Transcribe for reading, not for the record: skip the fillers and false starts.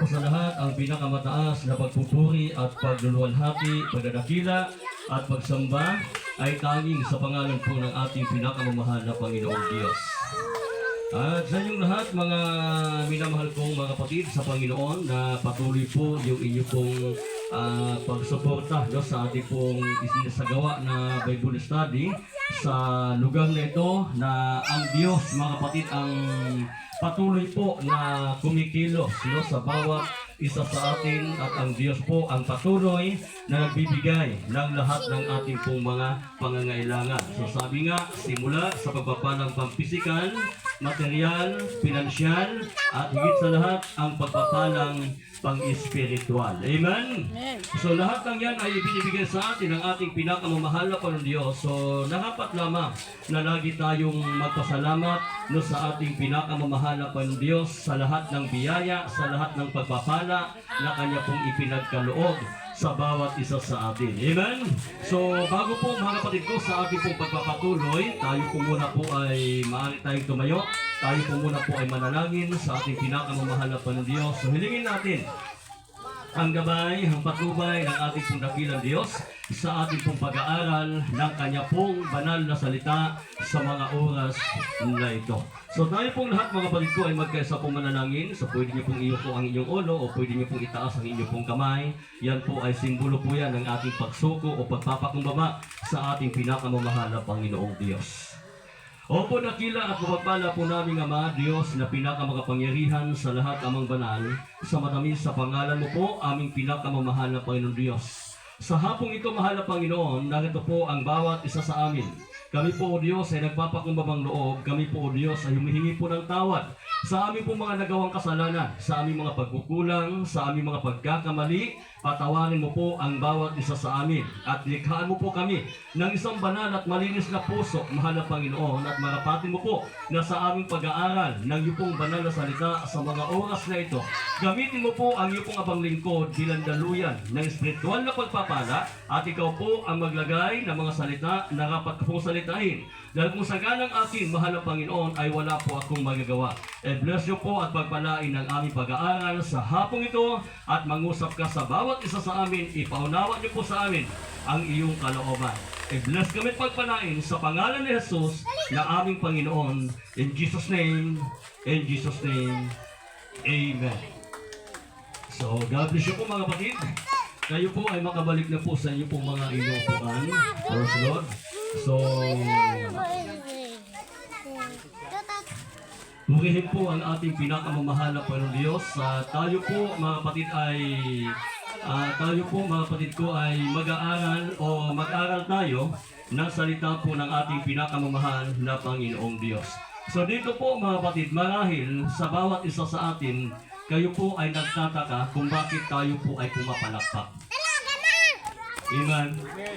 sa lahat ang pinakamataas na pagpupuri at pagluluwalhati, pagdadakila at pagsamba ay tanging sa pangalan po ng ating pinakamamahal na Panginoong Diyos. At sa inyong lahat, mga minamahal kong mga kapatid sa Panginoon, na patuloy po yung inyong pong pagsuporta sa ating pong isinasagawa na Bible study sa lugar na ito, na ang Diyos, mga kapatid, ang patuloy po na kumikilos sa bawat isa sa atin, at ang Diyos po ang patuloy na nagbibigay ng lahat ng ating pong mga pangangailangan. So sabi nga, simula sa pagpapalang pampisikal, material, pinansyal, at higit sa lahat ang pagpapalang pang-espiritual. Amen? So lahat ng yan ay ibinibigay sa atin ng ating pinakamamahal na Panginoon Diyos. So nakapat lamang na lagi tayong magpasalamat sa ating pinakamamahal na Panginoon Diyos sa lahat ng biyaya, sa lahat ng pagpapala na Kanya pong ipinagkaloob sa bawat isa sa atin. Amen? So, bago po mga kapatid ko sa ating pong pagpapatuloy, tayo po muna po ay maaari tayong tumayo. Tayo po muna po ay manalangin sa ating pinakamamahal na Panginoon Diyos. So, hilingin natin ang gabay, ang patnubay ng ating pong dakilang Diyos sa ating pong pag-aaral ng Kanya pong banal na salita sa mga oras na ito. So tayo pong lahat mga kapatid ko ay magkaisa pong manalangin. So pwede niyo pong iyo po ang inyong ulo o pwede niyo pong itaas ang inyong pong kamay. Yan po ay simbolo po yan ng ating pagsuko o pagpapakumbaba sa ating pinakamamahal na Panginoong Diyos. Opo, dakila at mapagpala po naming Ama, Diyos na pinakamakapangyarihan sa lahat amang banal, sa matamis sa pangalan mo po, aming pinakamamahal na Panginoon Diyos. Sa hapong ito, mahal na Panginoon, narito po ang bawat isa sa amin. Kami po, O Diyos, ay nagpapakumbabang loob. Kami po, O Diyos, ay humihingi po ng tawad sa aming po mga nagawang kasalanan, sa aming mga pagkukulang, sa aming mga pagkakamali. Patawarin mo po ang bawat isa sa amin at likhaan mo po kami ng isang banal at malinis na puso, mahal na Panginoon, at marapatin mo po na sa aming pag-aaral ng iyong pong banal na salita sa mga oras na ito, gamitin mo po ang iyong pong abang lingkod bilang daluyan ng espiritual na pagpapala, at ikaw po ang maglagay ng mga salita na dapat kong salitain. Dahil kung saganang akin, mahal na Panginoon, ay wala po akong magagawa. Bless niyo po at pagpalain ang aming pag-aaral sa hapong ito, at mangusap ka sa bawat isa sa amin. Ipaunawa niyo po sa amin ang iyong kalooban. Bless kami at pagpalain sa pangalan ni Jesus na aming Panginoon. In Jesus' name, Amen. So, God bless you po mga kapatid. Kayo po ay makabalik na po sa inyo pong mga inuupuan. Praise Lord. So, purihin po ang ating pinakamamahal na Panginoon Diyos. Tayo po mga kapatid ay mag-aaral o mag-aral tayo ng salita po ng ating pinakamamahal na Panginoong Diyos. So dito po mga kapatid, marahil sa bawat isa sa atin, kayo po ay nagtataka kung bakit tayo po ay pumapalakpak. Amen.